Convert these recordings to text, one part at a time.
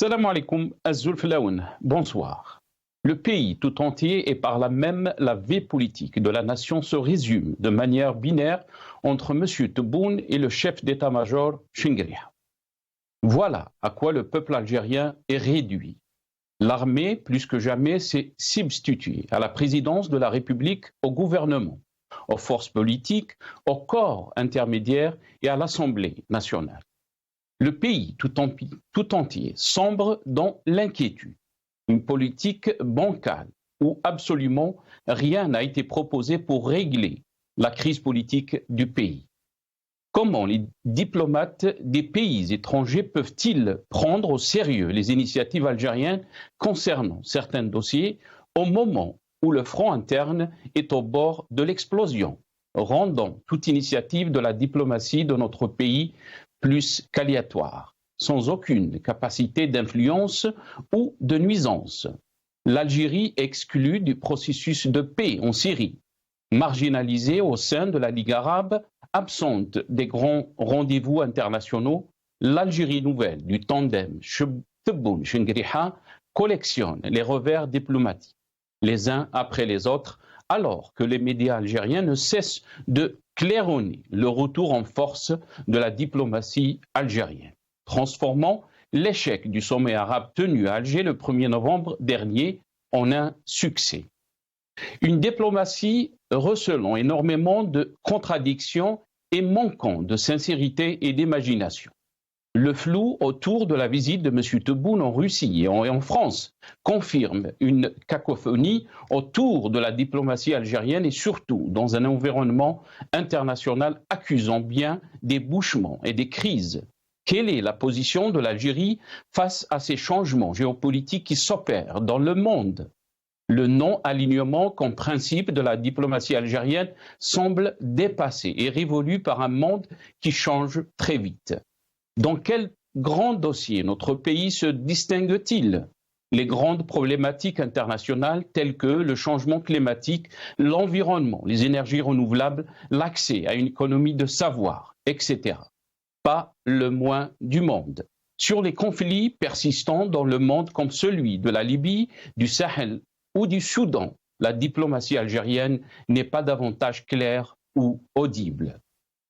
Salam alaikum, Azul Flaoun. Bonsoir. Le pays tout entier et par là même la vie politique de la nation se résume de manière binaire entre M. Tebboune et le chef d'état-major Chingria. Voilà à quoi le peuple algérien est réduit. L'armée, plus que jamais, s'est substituée à la présidence de la République, au gouvernement, aux forces politiques, au corps intermédiaire et à l'Assemblée nationale. Le pays tout entier sombre dans l'inquiétude, une politique bancale où absolument rien n'a été proposé pour régler la crise politique du pays. Comment les diplomates des pays étrangers peuvent-ils prendre au sérieux les initiatives algériennes concernant certains dossiers au moment où le front interne est au bord de l'explosion, rendant toute initiative de la diplomatie de notre pays plus qu'aléatoire, sans aucune capacité d'influence ou de nuisance. L'Algérie exclue du processus de paix en Syrie, marginalisée au sein de la Ligue arabe, absente des grands rendez-vous internationaux, l'Algérie nouvelle du tandem Tebboune-Chingriha collectionne les revers diplomatiques, les uns après les autres, alors que les médias algériens ne cessent de claironner le retour en force de la diplomatie algérienne, transformant l'échec du sommet arabe tenu à Alger le 1er novembre dernier en un succès. Une diplomatie recelant énormément de contradictions et manquant de sincérité et d'imagination. Le flou autour de la visite de M. Tebboune en Russie et en France confirme une cacophonie autour de la diplomatie algérienne et surtout dans un environnement international accusant bien des bouchements et des crises. Quelle est la position de l'Algérie face à ces changements géopolitiques qui s'opèrent dans le monde ? Le non-alignement comme principe de la diplomatie algérienne semble dépassé et révolu par un monde qui change très vite. Dans quel grand dossier notre pays se distingue-t-il ? Les grandes problématiques internationales telles que le changement climatique, l'environnement, les énergies renouvelables, l'accès à une économie de savoir, etc. Pas le moins du monde. Sur les conflits persistants dans le monde comme celui de la Libye, du Sahel ou du Soudan, la diplomatie algérienne n'est pas davantage claire ou audible.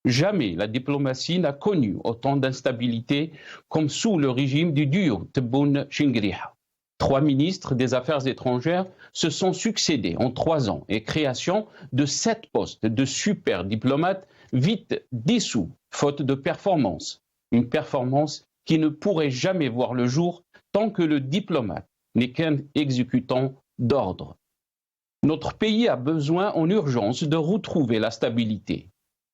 Jamais la diplomatie n'a connu autant d'instabilité comme sous le régime du duo Tebboune-Chingriha. 3 ministres des Affaires étrangères se sont succédés en 3 ans et création de 7 postes de super diplomates vite dissous, faute de performance. Une performance qui ne pourrait jamais voir le jour tant que le diplomate n'est qu'un exécutant d'ordre. Notre pays a besoin en urgence de retrouver la stabilité.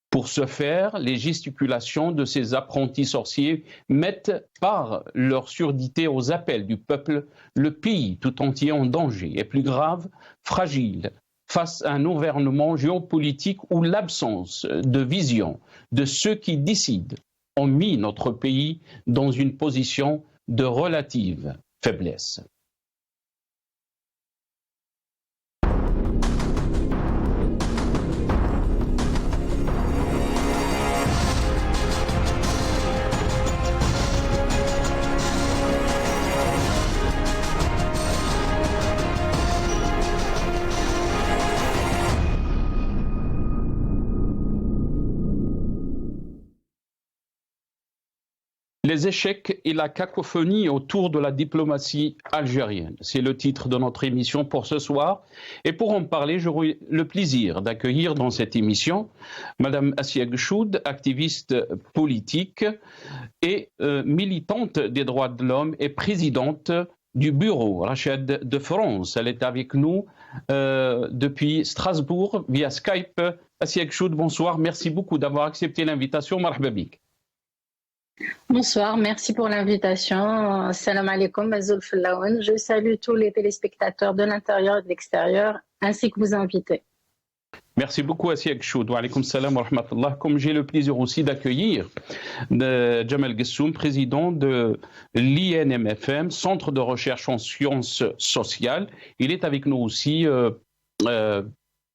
Pour ce faire, les gesticulations de ces apprentis sorciers mettent par leur surdité aux appels du peuple le pays tout entier en danger et plus grave, fragile, face à un gouvernement géopolitique où l'absence de vision de ceux qui décident ont mis notre pays dans une position de relative faiblesse. Les échecs et la cacophonie autour de la diplomatie algérienne. C'est le titre de notre émission pour ce soir. Et pour en parler, j'aurai le plaisir d'accueillir dans cette émission Madame Assia Gchoud, activiste politique et militante des droits de l'homme et présidente du bureau Rachid de France. Elle est avec nous depuis Strasbourg via Skype. Assia Gchoud, bonsoir. Merci beaucoup d'avoir accepté l'invitation. Marhaba bik. Bonsoir, merci pour l'invitation. Salam alaikum, Azul Flaoun. Je salue tous les téléspectateurs de l'intérieur et de l'extérieur, ainsi que vos invités. Merci beaucoup, Assia Gchoud. Wa alaykoum salam wa rahmatullah. Comme j'ai le plaisir aussi d'accueillir Jamal Gessoum, président de l'INMFM, Centre de recherche en sciences sociales. Il est avec nous aussi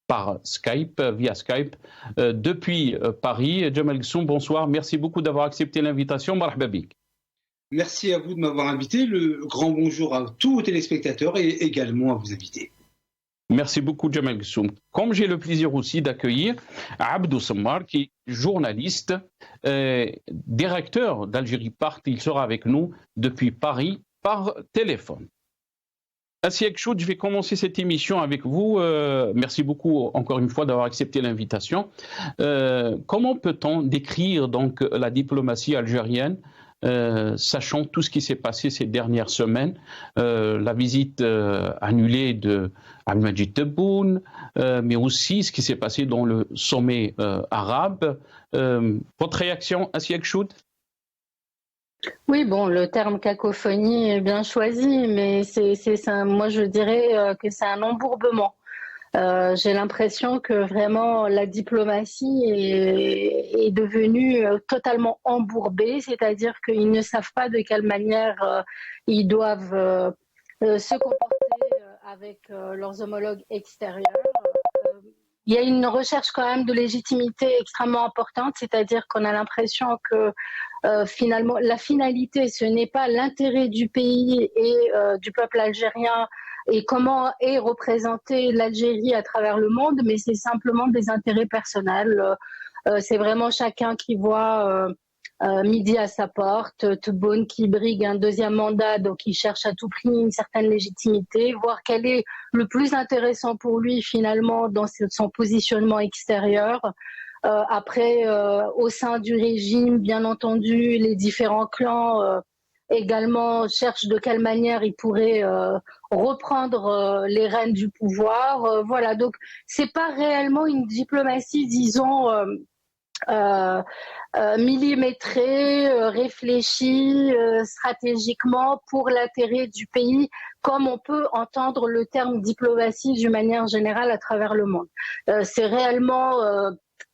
par Skype, via Skype, depuis Paris. Jamal Gessoum, bonsoir. Merci beaucoup d'avoir accepté l'invitation. Marhaba bik. Merci à vous de m'avoir invité. Le grand bonjour à tous vos téléspectateurs et également à vos invités. Merci beaucoup, Jamal Gsoum. Comme j'ai le plaisir aussi d'accueillir Abdou Semmar, qui est journaliste, directeur d'Algérie Part. Il sera avec nous depuis Paris par téléphone. Asiek Choud, je vais commencer cette émission avec vous. Merci beaucoup encore une fois d'avoir accepté l'invitation. Comment peut-on décrire donc la diplomatie algérienne, sachant tout ce qui s'est passé ces dernières semaines, la visite annulée de Abdelmadjid Tebboune, mais aussi ce qui s'est passé dans le sommet arabe. Votre réaction, Asiek Choud? Oui, bon, le terme cacophonie est bien choisi, mais moi je dirais que c'est un embourbement. J'ai l'impression que vraiment la diplomatie est devenue totalement embourbée, c'est-à-dire qu'ils ne savent pas de quelle manière ils doivent se comporter avec leurs homologues extérieurs. Il y a une recherche quand même de légitimité extrêmement importante, c'est-à-dire qu'on a l'impression que finalement la finalité, ce n'est pas l'intérêt du pays et du peuple algérien et comment est représentée l'Algérie à travers le monde, mais c'est simplement des intérêts personnels. C'est vraiment chacun qui voit midi à sa porte, Tebboune qui brigue un deuxième mandat, donc il cherche à tout prix une certaine légitimité, voir quel est le plus intéressant pour lui finalement dans son positionnement extérieur. Après, au sein du régime, bien entendu, les différents clans également cherchent de quelle manière ils pourraient reprendre les rênes du pouvoir. Voilà, donc c'est pas réellement une diplomatie, disons, millimétrée, réfléchie stratégiquement pour l'intérêt du pays, comme on peut entendre le terme diplomatie d'une manière générale à travers le monde. C'est réellement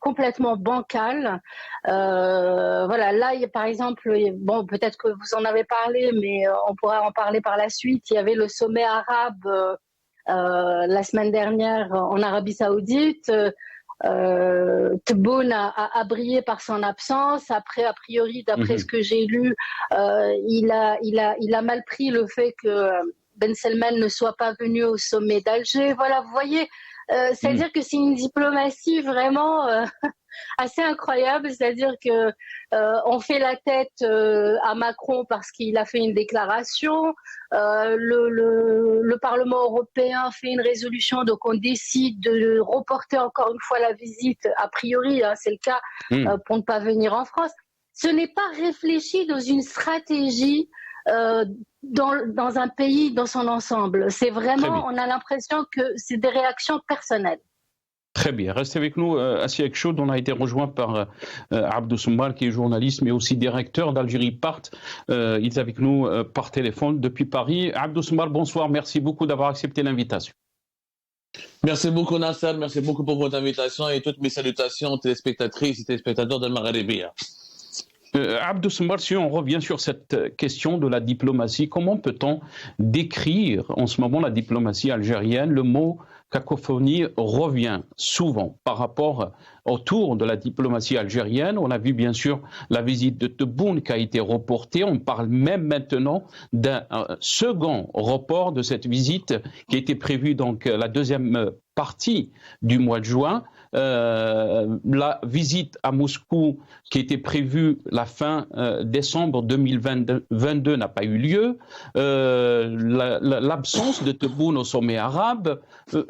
complètement bancal. Voilà, là, par exemple, bon, peut-être que vous en avez parlé, mais on pourra en parler par la suite. Il y avait le sommet arabe la semaine dernière en Arabie Saoudite. Tebboune a brillé par son absence. Après, a priori, d'après ce que j'ai lu, il a mal pris le fait que Ben Salman ne soit pas venu au sommet d'Alger. Voilà, vous voyez, c'est-à-dire que c'est une diplomatie vraiment assez incroyable. C'est-à-dire que on fait la tête à Macron parce qu'il a fait une déclaration. Le Parlement européen fait une résolution, donc on décide de reporter encore une fois la visite, a priori, hein, c'est le cas, pour ne pas venir en France. Ce n'est pas réfléchi dans une stratégie dans un pays dans son ensemble. C'est vraiment, on a l'impression que c'est des réactions personnelles. Très bien. Restez avec nous, Asiek Choud. On a été rejoint par Abdou Semmar, qui est journaliste, mais aussi directeur d'Algérie Part. Il est avec nous par téléphone depuis Paris. Abdou Semmar, bonsoir. Merci beaucoup d'avoir accepté l'invitation. Merci beaucoup, Nasser. Merci beaucoup pour votre invitation et toutes mes salutations aux téléspectatrices et téléspectateurs de Maghrébia. Abdou Semmar, si on revient sur cette question de la diplomatie, comment peut-on décrire en ce moment la diplomatie algérienne? Le mot cacophonie revient souvent par rapport autour de la diplomatie algérienne. On a vu bien sûr la visite de Tebboune qui a été reportée. On parle même maintenant d'un second report de cette visite qui était prévue donc la deuxième partie du mois de juin. La visite à Moscou qui était prévue la fin décembre 2022 n'a pas eu lieu. L'absence de Tebboune au sommet arabe,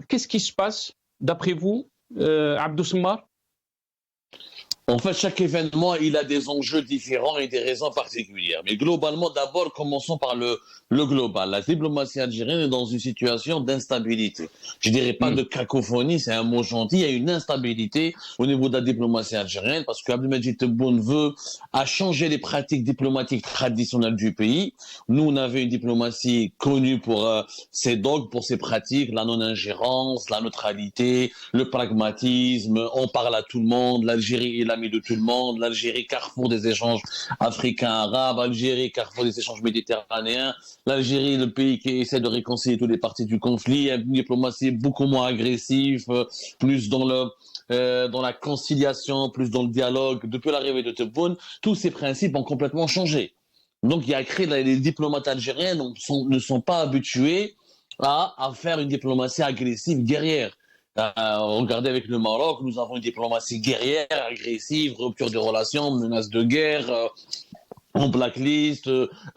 qu'est-ce qui se passe d'après vous, Abdou Semmar? En fait, chaque événement, il a des enjeux différents et des raisons particulières. Mais globalement, d'abord, commençons par le global. La diplomatie algérienne est dans une situation d'instabilité. Je dirais pas de cacophonie, c'est un mot gentil. Il y a une instabilité au niveau de la diplomatie algérienne parce qu'Abdelmadjid Tebboune veut changer les pratiques diplomatiques traditionnelles du pays. Nous, on avait une diplomatie connue pour ses dogmes, pour ses pratiques, la non-ingérence, la neutralité, le pragmatisme. On parle à tout le monde. L'Algérie est l'ami de tout le monde. L'Algérie, carrefour des échanges africains-arabes. L'Algérie, carrefour des échanges méditerranéens. L'Algérie, le pays qui essaie de réconcilier tous les parties du conflit, une diplomatie beaucoup moins agressive, plus dans la conciliation, plus dans le dialogue. Depuis l'arrivée de Tebboune, tous ces principes ont complètement changé. Donc, il y a créé, les diplomates algériens ne sont pas habitués à faire une diplomatie agressive, guerrière. Regardez avec le Maroc, nous avons une diplomatie guerrière, agressive, rupture de relations, menace de guerre, en blacklist,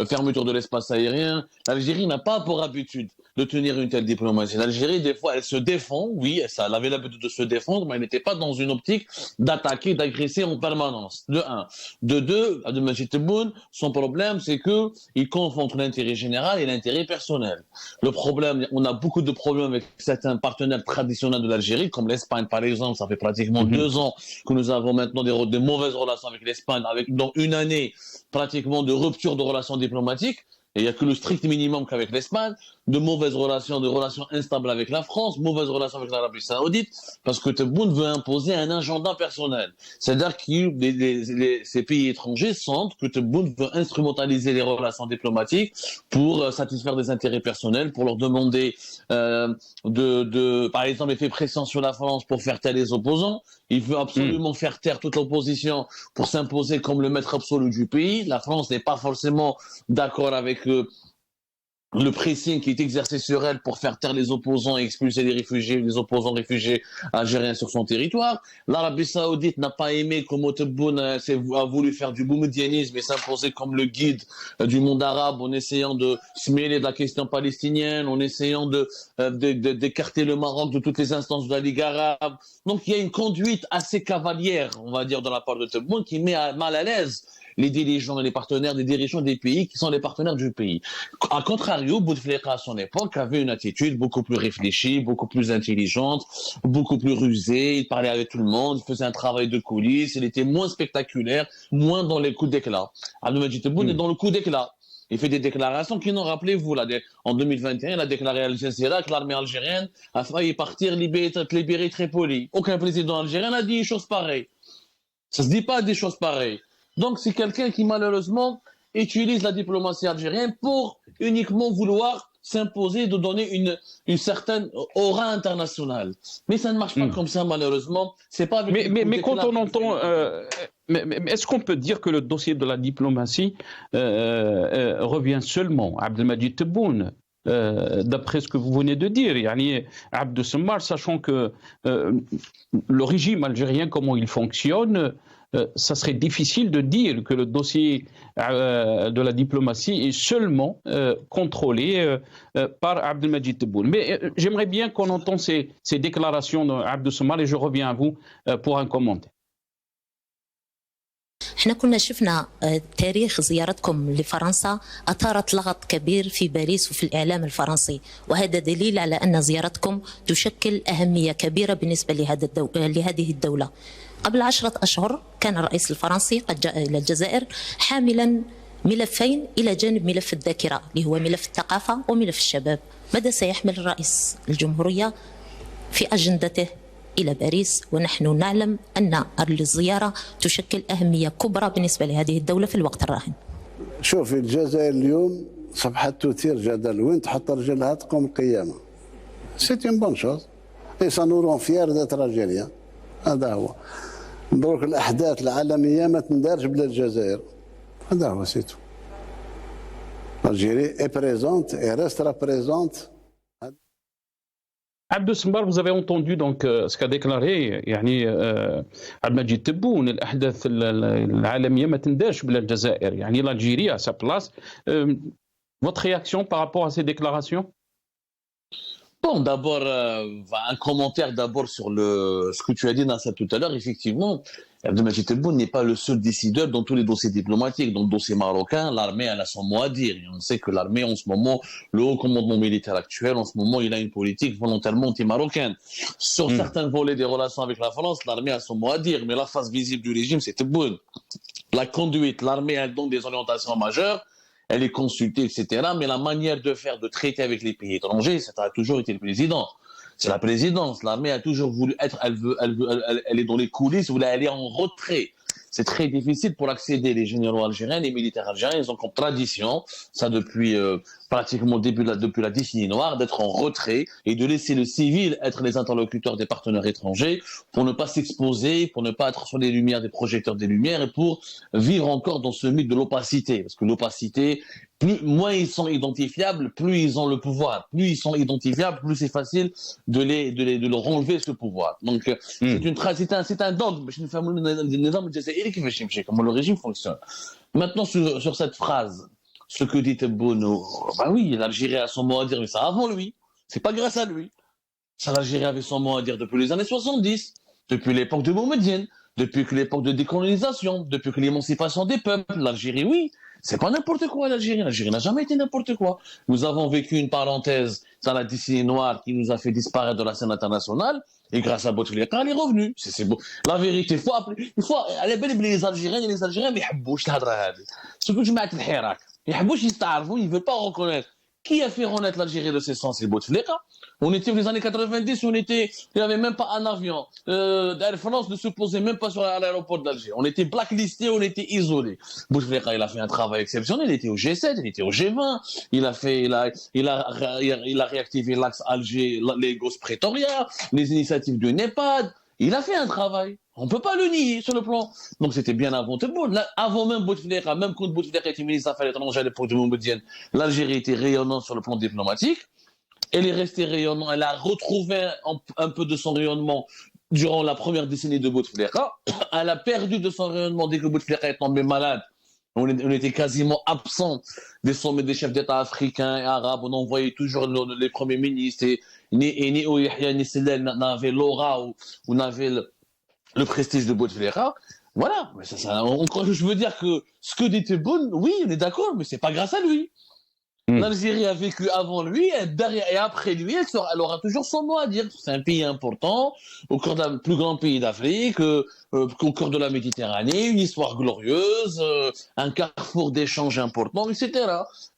fermeture de l'espace aérien. L'Algérie n'a pas pour habitude de tenir une telle diplomatie. L'Algérie, des fois, elle se défend, oui, elle avait l'habitude de se défendre, mais elle n'était pas dans une optique d'attaquer, d'agresser en permanence. De un. De deux, Abdelmadjid Tebboune, son problème, c'est qu'il confond entre l'intérêt général et l'intérêt personnel. Le problème, on a beaucoup de problèmes avec certains partenaires traditionnels de l'Algérie, comme l'Espagne, par exemple. Ça fait pratiquement 2 ans que nous avons maintenant des mauvaises relations avec l'Espagne, dans une année pratiquement de rupture de relations diplomatiques. Et il n'y a que le strict minimum qu'avec l'Espagne, de mauvaises relations, de relations instables avec la France, mauvaises relations avec l'Arabie Saoudite, parce que Tebboune veut imposer un agenda personnel. C'est-à-dire que ces pays étrangers sentent que Tebboune veut instrumentaliser les relations diplomatiques pour satisfaire des intérêts personnels, pour leur demander par exemple, il fait pression sur la France pour faire taire les opposants. Il veut absolument faire taire toute l'opposition pour s'imposer comme le maître absolu du pays. La France n'est pas forcément d'accord avec le pressing qui est exercé sur elle pour faire taire les opposants et expulser les opposants réfugiés algériens sur son territoire. L'Arabie Saoudite n'a pas aimé comment Tebboune a voulu faire du boumedianisme et s'imposer comme le guide du monde arabe en essayant de se mêler de la question palestinienne, en essayant d'écarter le Maroc de toutes les instances de la Ligue arabe. Donc il y a une conduite assez cavalière, on va dire, de la part de Tebboune qui met mal à l'aise les dirigeants et les partenaires des dirigeants des pays qui sont les partenaires du pays. A contrario, Bouteflika à son époque avait une attitude beaucoup plus réfléchie, beaucoup plus intelligente, beaucoup plus rusée. Il parlait avec tout le monde, il faisait un travail de coulisses, il était moins spectaculaire, moins dans les coups d'éclat. Abdelmadjid Tebboune est dans le coup d'éclat. Il fait des déclarations qui n'ont, rappelez-vous, en 2021, il a déclaré à Al Jazeera que l'armée algérienne a failli partir libérer Tripoli. Aucun président algérien n'a dit une chose pareille. Ça se dit pas des choses pareilles. Donc c'est quelqu'un qui malheureusement utilise la diplomatie algérienne pour uniquement vouloir s'imposer, de donner une certaine aura internationale. Mais ça ne marche pas comme ça malheureusement. C'est pas avec mais quand on entend, mais est-ce qu'on peut dire que le dossier de la diplomatie revient seulement à Abdelmadjid Tebboune? D'après ce que vous venez de dire, yani Abdou Semmar, sachant que le régime algérien, comment il fonctionne, ça serait difficile de dire que le dossier de la diplomatie est seulement contrôlé par Abdelmadjid Tebboune. Mais j'aimerais bien qu'on entende ces déclarations d'Abdou Semmar et je reviens à vous pour un commentaire. احنا كنا شفنا تاريخ زيارتكم لفرنسا أثارت لغط كبير في باريس وفي الإعلام الفرنسي، وهذا دليل على أن زيارتكم تشكل أهمية كبيرة بالنسبة لهذه الدولة. قبل 10 أشهر كان الرئيس الفرنسي قد جاء إلى الجزائر حاملا ملفين إلى جانب ملف الذاكرة اللي هو ملف الثقافة وملف الشباب. ماذا سيحمل الرئيس الجمهورية في أجندته إلى باريس؟ ونحن نعلم أن الزيارة تشكل أهمية كبرى بالنسبة لهذه الدولة في الوقت الراهن. شوفي الجزائر اليوم صبحت تثير جدل، وين تحط رجلها تقوم القيامة. سيت اون بون شوز اي سا نو رون فيير داتر الجيريان. هذا هو. دروك الأحداث العالمية ما تندارش بلا الجزائر. هذا هو سيتو. الجيري اي بريزونت اي ريسترا بريزونت. Abdou Semmar, vous avez entendu donc ce qu'a déclaré يعني Abdelmadjid Tebboune, الأحداث العالمية ما تنداش بلا الجزائر، يعني l'Algérie à sa place. Votre réaction par rapport à ces déclarations? Bon, d'abord, un commentaire d'abord sur ce que tu as dit dans ça tout à l'heure. Effectivement, Abdelmadjid Tebboune n'est pas le seul décideur dans tous les dossiers diplomatiques. Dans le dossier marocain, l'armée elle a son mot à dire. Et on sait que l'armée, en ce moment, le haut commandement militaire actuel, en ce moment, il a une politique volontairement anti-marocaine. Sur certains volets des relations avec la France, l'armée a son mot à dire. Mais la face visible du régime, c'est Tebboune. La conduite, l'armée a donc des orientations majeures. Elle est consultée, etc. Mais la manière de faire, de traiter avec les pays étrangers, ça a toujours été le président. C'est la présidence. L'armée a toujours voulu être, elle est dans les coulisses, elle est en retrait. C'est très difficile pour accéder les généraux algériens, les militaires algériens, ils ont comme tradition, ça depuis pratiquement depuis la décennie noire, d'être en retrait et de laisser le civil être les interlocuteurs des partenaires étrangers pour ne pas s'exposer, pour ne pas être sur les lumières des projecteurs des lumières et pour vivre encore dans ce mythe de l'opacité. Parce que l'opacité, moins ils sont identifiables, plus ils ont le pouvoir. Plus ils sont identifiables, plus c'est facile de leur enlever ce pouvoir. Donc, c'est un dogme. Comment le régime fonctionne. Maintenant, sur cette phrase, ce que dit Tebboune, bah oui, l'Algérie a son mot à dire, mais ça avant lui. C'est pas grâce à lui. Ça, l'Algérie avait son mot à dire depuis les années 70, depuis l'époque de Boumedienne, depuis l'époque de décolonisation, depuis l'émancipation des peuples. L'Algérie, oui, c'est pas n'importe quoi l'Algérie. L'Algérie n'a jamais été n'importe quoi. Nous avons vécu une parenthèse dans la décennie noire qui nous a fait disparaître de la scène internationale. Et grâce à Bouteflika, elle est revenue. C'est beau. La vérité, il faut, les Algériens et les Algériens, mais ce que je mets à l'Hirak. Ils ne veulent pas reconnaître. Qui a fait renaître l'Algérie de ses sens? C'est Bouteflika. On était dans les années 90, il n'y avait même pas un avion. Air France ne se posait même pas sur l'aéroport d'Alger. On était blacklistés, on était isolés. Bouteflika, il a fait un travail exceptionnel. Il était au G7, il était au G20. Il a réactivé l'axe Alger, Lagos, Pretoria, les initiatives du NEPAD. Il a fait un travail. On ne peut pas le nier sur le plan. Donc c'était bien avant Tebboune. Avant même Bouteflika, même quand Bouteflika était ministre des Affaires étrangères à l'époque de Boumedienne, l'Algérie était rayonnante sur le plan diplomatique. Elle est restée rayonnante. Elle a retrouvé un peu de son rayonnement durant la première décennie de Bouteflika. Elle a perdu de son rayonnement dès que Bouteflika est tombé malade. On était quasiment absent des sommets des chefs d'État africains et arabes. On envoyait toujours les premiers ministres. Et ni Yahya ni Sellel n'avaient l'aura ou n'avaient le prestige de Bouteflika. Voilà. Mais je veux dire que ce que dit Tebboune, oui, on est d'accord, mais c'est pas grâce à lui. L'Algérie a vécu avant lui et après lui, elle aura toujours son mot à dire. C'est un pays important, au cœur d'un plus grand pays d'Afrique, au cœur de la Méditerranée, une histoire glorieuse, un carrefour d'échanges important, etc.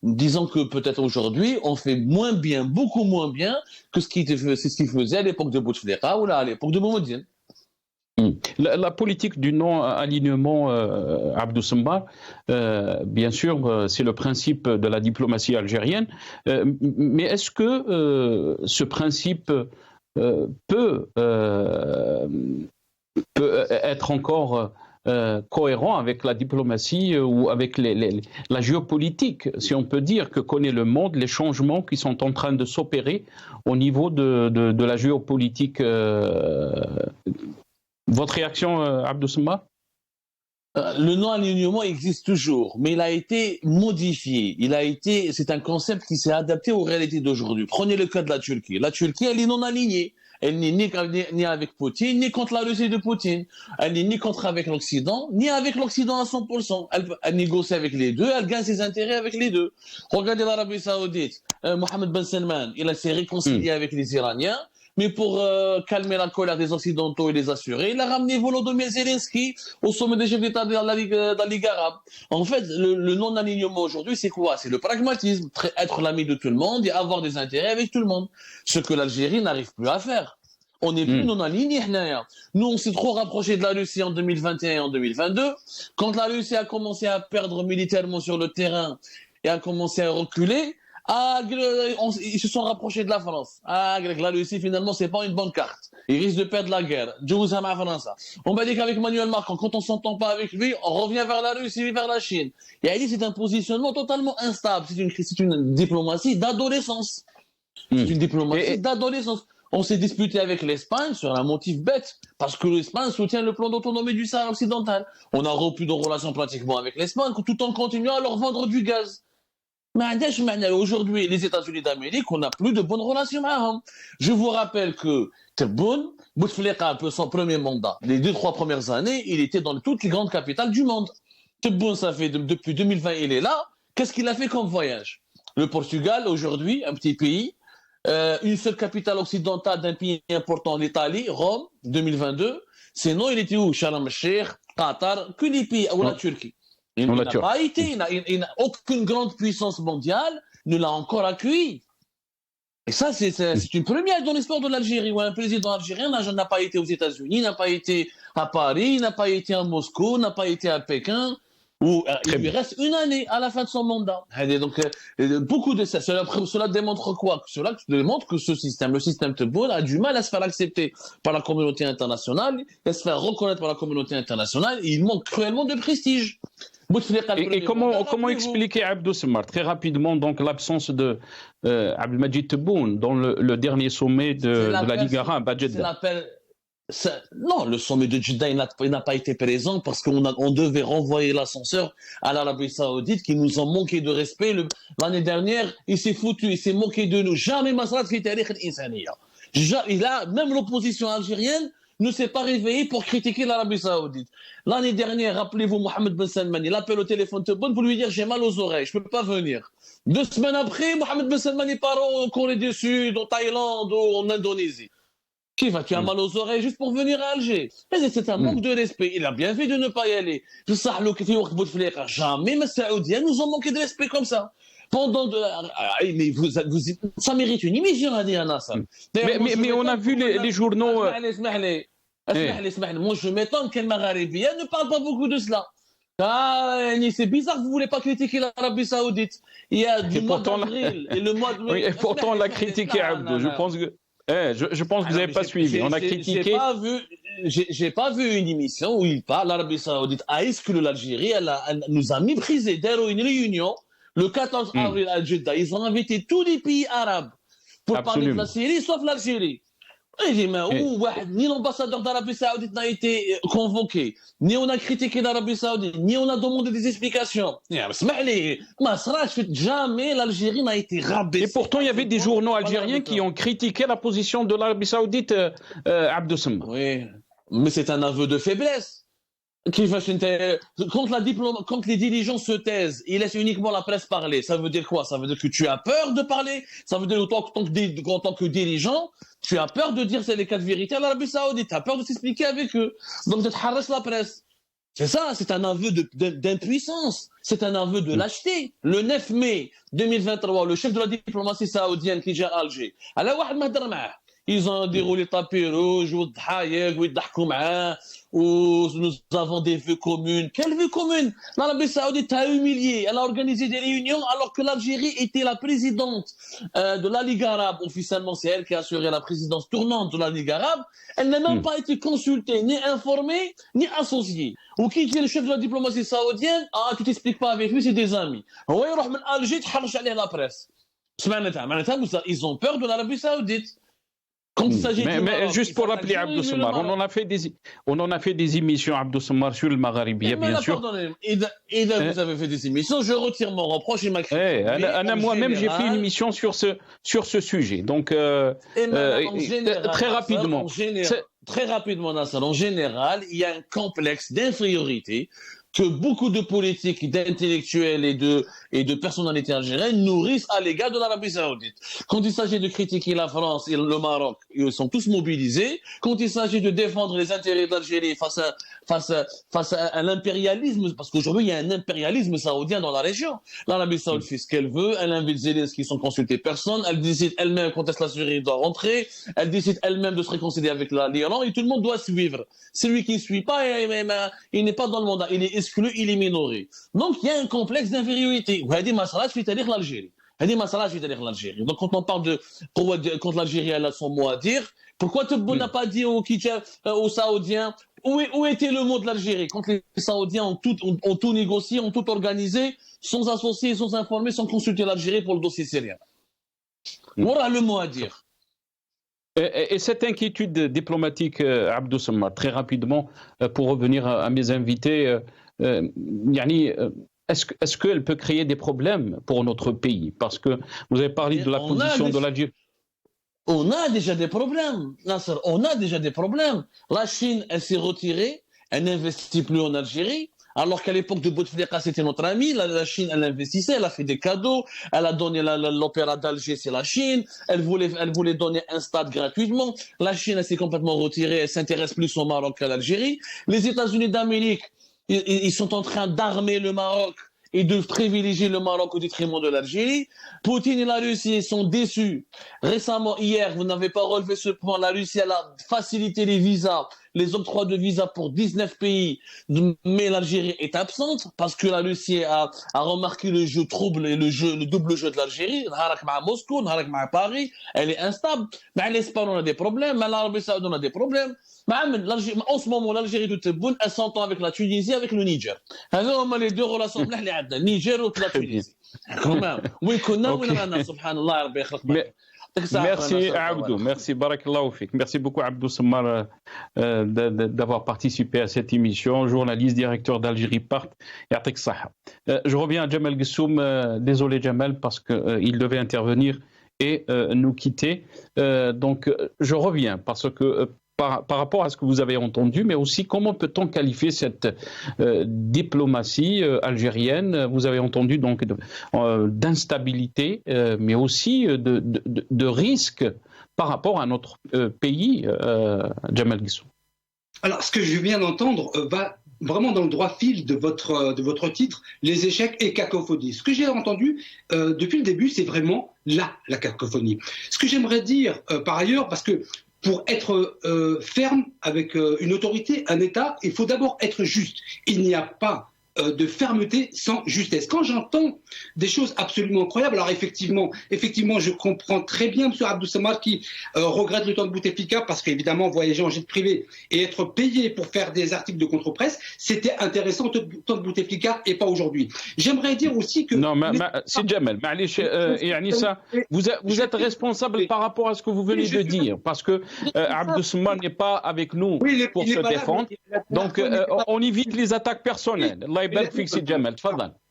Disons que peut-être aujourd'hui, on fait moins bien, beaucoup moins bien que ce qu'il faisait à l'époque de Bouteflika ou là, à l'époque de Boumedienne. La politique du non-alignement, Abdou Samba, bien sûr, c'est le principe de la diplomatie algérienne, mais est-ce que ce principe peut être encore cohérent avec la diplomatie ou avec la géopolitique, si on peut dire, que connaît le monde, les changements qui sont en train de s'opérer au niveau de la géopolitique? Votre réaction, Abdou Samba? Le non-alignement existe toujours, mais il a été modifié. C'est un concept qui s'est adapté aux réalités d'aujourd'hui. Prenez le cas de la Turquie. La Turquie, elle est non alignée. Elle n'est ni avec Poutine, ni contre la Russie de Poutine. Elle n'est ni avec l'Occident, ni avec l'Occident à 100%. Elle négocie avec les deux, elle gagne ses intérêts avec les deux. Regardez l'Arabie Saoudite. Mohammed Ben Salman, il s'est réconcilié avec les Iraniens. Mais pour calmer la colère des Occidentaux et les assurer, il a ramené Volodymyr Zelensky au sommet des chefs d'État de la Ligue arabe. En fait, le non-alignement aujourd'hui, c'est quoi? C'est le pragmatisme, être l'ami de tout le monde et avoir des intérêts avec tout le monde. Ce que l'Algérie n'arrive plus à faire. On n'est plus non-aligné. Nous, on s'est trop rapproché de la Russie en 2021 et en 2022. Quand la Russie a commencé à perdre militairement sur le terrain et a commencé à reculer, ils se sont rapprochés de la France. La Russie, finalement, c'est pas une bonne carte. Ils risquent de perdre la guerre. On m'a dit qu'avec Emmanuel Macron, quand on s'entend pas avec lui, on revient vers la Russie, vers la Chine. Et elle dit c'est un positionnement totalement instable. C'est une diplomatie d'adolescence. C'est une diplomatie d'adolescence. On s'est disputé avec l'Espagne sur un motif bête, parce que l'Espagne soutient le plan d'autonomie du Sahara occidental. On a rompu nos relations pratiquement avec l'Espagne, tout en continuant à leur vendre du gaz. Mais aujourd'hui, les États-Unis d'Amérique, on n'a plus de bonnes relations avec eux. Je vous rappelle que Tebboune, Bouteflika, son premier mandat, les 2-3 premières années, il était dans toutes les grandes capitales du monde. Tebboune, ça fait depuis 2020, il est là. Qu'est-ce qu'il a fait comme voyage? Le Portugal, aujourd'hui, un petit pays, une seule capitale occidentale d'un pays important, l'Italie, Rome, 2022. Sinon, il était où? Sharm el-Sheikh, Qatar, que les pays, ou la Turquie. Il n'a pas été, aucune grande puissance mondiale ne l'a encore accueilli. Et ça, c'est une première dans l'histoire de l'Algérie, où un président algérien n'a pas été aux États-Unis, n'a pas été à Paris, n'a pas été à Moscou, n'a pas été à Pékin. où il lui reste une année à la fin de son mandat. Donc, beaucoup de ça, cela démontre quoi? Cela démontre que ce système, le système Tebboune, a du mal à se faire accepter par la communauté internationale, à se faire reconnaître par la communauté internationale, et il manque cruellement de prestige. Et comment expliquer, Abdou Semmar, très rapidement, donc l'absence de Abdelmadjid Tebboune dans le dernier sommet de la Ligue arabe à Jeddah? Non, le sommet de Jeddah, il n'a pas été présent parce qu'on devait renvoyer l'ascenseur à l'Arabie Saoudite qui nous a manqué de respect. L'année dernière, il s'est moqué de nous. Jamais Masrat fi tarikh al-insaniya. Même l'opposition algérienne ne s'est pas réveillée pour critiquer l'Arabie Saoudite. L'année dernière, rappelez-vous, Mohamed Ben Salman, il appelle au téléphone Tebboune pour lui dire j'ai mal aux oreilles, je ne peux pas venir. 2 semaines après, Mohamed Ben Salman est part en Corée du Sud, en Thaïlande ou en Indonésie. Tu as mal aux oreilles juste pour venir à Alger. C'est un manque de respect. Il a bien fait de ne pas y aller. Jamais les Saoudiens nous ont manqué de respect comme ça. Mais ça mérite une émission à dire, Nasser. Mais on a vu les journaux. Moi, je m'étonne qu'El Magharibia ne parle pas beaucoup de cela. C'est bizarre que vous ne voulez pas critiquer l'Arabie Saoudite. Il y a du mois d'avril et le mois de mai. Oui, et pourtant on l'a critiqué, Abdou. Je pense que. Je pense que vous n'avez pas suivi. On a critiqué. J'ai pas vu une émission où il parle. L'Arabie Saoudite a exclu l'Algérie. Elle nous a méprisé. D'ailleurs, une réunion le 14 avril à Jeddah. Ils ont invité tous les pays arabes pour parler de la Syrie, sauf l'Algérie. Ni l'ambassadeur d'Arabie Saoudite n'a été convoqué, ni on a critiqué l'Arabie Saoudite, ni on a demandé des explications. Jamais l'Algérie n'a été rabaissée. Et pourtant, il y avait des journaux algériens qui ont critiqué la position de l'Arabie Saoudite, Abdou Semmar. Oui, mais c'est un aveu de faiblesse. Quand les dirigeants se taisent, ils laissent uniquement la presse parler. Ça veut dire quoi? Ça veut dire que tu as peur de parler. Ça veut dire en tant que dirigeant, tu as peur de dire c'est les 4 vérités à l'Arabie Saoudite. Tu as peur de s'expliquer avec eux. Donc tu harres la presse. C'est ça, c'est un aveu d'impuissance. C'est un aveu de lâcheté. Le 9 mai 2023, le chef de la diplomatie saoudienne qui gère Alger, ils ont déroulé tapis rouge, nous avons des vues communes. Quelles vues communes? L'Arabie Saoudite a humilié. Elle a organisé des réunions alors que l'Algérie était la présidente de la Ligue arabe. Officiellement, c'est elle qui a assuré la présidence tournante de la Ligue arabe. Elle n'a même pas été consultée, ni informée, ni associée. Ou qui dit le chef de la diplomatie saoudienne? Ah, tu t'expliques pas avec lui, c'est des amis. Ouais, Alger, la presse. Ils ont peur de l'Arabie Saoudite. Mais juste pour rappeler, Abdou Semmar, on en a fait des émissions, Abdou Semmar, sur le Magharibia, bien sûr. Et vous avez fait des émissions, je retire mon reproche et ma critique. Moi-même, j'ai fait une émission sur ce sujet. Donc, très rapidement. Très rapidement, Nasser, en général, il y a un complexe d'infériorité que beaucoup de politiques, d'intellectuels et de personnalités algériennes nourrissent à l'égard de l'Arabie Saoudite. Quand il s'agit de critiquer la France et le Maroc, ils sont tous mobilisés. Quand il s'agit de défendre les intérêts d'Algérie face à l'impérialisme, parce qu'aujourd'hui il y a un impérialisme saoudien dans la région. L'Arabie Saoudite fait ce qu'elle veut, elle invite Zelensky qui sont consultés personne, elle décide elle-même quand est-ce que la Syrie doit rentrer, elle décide elle-même de se réconcilier avec l'Iran et tout le monde doit suivre. Celui qui ne suit pas, il n'est pas dans le mandat, il est exclu, il est minoré. Donc il y a un complexe d'infériorité. l'Algérie. Donc quand on parle quand l'Algérie elle a son mot à dire, pourquoi Tebboune n'a pas dit aux Saoudiens où était le mot de l'Algérie quand les Saoudiens ont tout négocié, ont tout organisé, sans associer, sans informer, sans consulter l'Algérie pour le dossier syrien. Voilà le mot à dire. Et cette inquiétude diplomatique, Abdou Semmar, très rapidement, pour revenir à mes invités, est-ce qu'elle peut créer des problèmes pour notre pays? Parce que vous avez parlé de la position de l'Algérie. On a déjà des problèmes, Nasser, on a déjà des problèmes. La Chine, elle s'est retirée, elle n'investit plus en Algérie, alors qu'à l'époque de Bouteflika, c'était notre ami. La Chine, elle investissait, elle a fait des cadeaux, elle a donné l'opéra d'Alger, c'est la Chine, elle voulait donner un stade gratuitement. La Chine, elle s'est complètement retirée, elle s'intéresse plus au Maroc qu'à l'Algérie. Les États-Unis d'Amérique, ils sont en train d'armer le Maroc et de privilégier le Maroc au détriment de l'Algérie. Poutine et la Russie sont déçus. Récemment, hier, vous n'avez pas relevé ce point, la Russie elle a facilité les visas les octrois de visa pour 19 pays, mais l'Algérie est absente parce que la Russie a remarqué le jeu trouble et le double jeu de l'Algérie. Naharak ma Moscou, naharak ma Paris, elle est instable. Mais l'Espagne, on a des problèmes. Mais l'Arabie Saoudite, on a des problèmes. En ce moment, l'Algérie de Tebboune, elle s'entend avec la Tunisie, avec le Niger. Alors, les deux relations, le Niger ou la Tunisie. Quand même. Oui, subhanallah, merci Abdou, merci Barakallahu Fik. Merci beaucoup Abdou Sammar d'avoir participé à cette émission. Journaliste, directeur d'Algérie Part. Je reviens à Jamel Gessoum. Désolé Jamel parce qu'il devait intervenir et nous quitter. Donc je reviens parce que par rapport à ce que vous avez entendu, mais aussi comment peut-on qualifier cette diplomatie algérienne? Vous avez entendu donc d'instabilité, mais aussi de risque par rapport à notre pays, Jamel Gessoum. Alors, ce que je viens d'entendre va vraiment dans le droit fil de votre titre, les échecs et cacophonie. Ce que j'ai entendu depuis le début, c'est vraiment la cacophonie. Ce que j'aimerais dire par ailleurs, parce que pour être ferme avec une autorité, un État, il faut d'abord être juste. Il n'y a pas de fermeté sans justesse. Quand j'entends des choses absolument incroyables, alors effectivement, je comprends très bien M. Abdou Sammar qui regrette le temps de Bouteflika parce qu'évidemment, voyager en jet privé et être payé pour faire des articles de contre-presse, c'était intéressant au temps de Bouteflika et pas aujourd'hui. J'aimerais dire aussi que... Non, c'est Jamel. Et Anissa, vous êtes responsable par rapport à ce que vous venez de dire parce que Abdou Sammar n'est pas avec nous pour se défendre. Donc, on évite les attaques personnelles.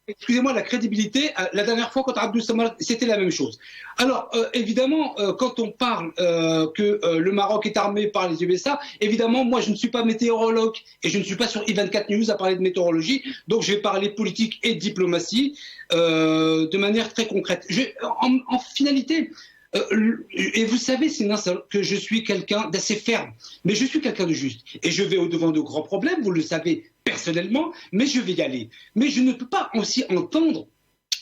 Excusez-moi, la crédibilité, la dernière fois quand Abdou Sammar, c'était la même chose. Alors, évidemment, quand on parle que le Maroc est armé par les USA, évidemment, moi je ne suis pas météorologue et je ne suis pas sur I24 News à parler de météorologie, donc je vais parler politique et diplomatie de manière très concrète. En finalité, et vous savez, Sina, que je suis quelqu'un d'assez ferme, mais je suis quelqu'un de juste. Et je vais au-devant de grands problèmes, vous le savez personnellement, mais je vais y aller. Mais je ne peux pas aussi entendre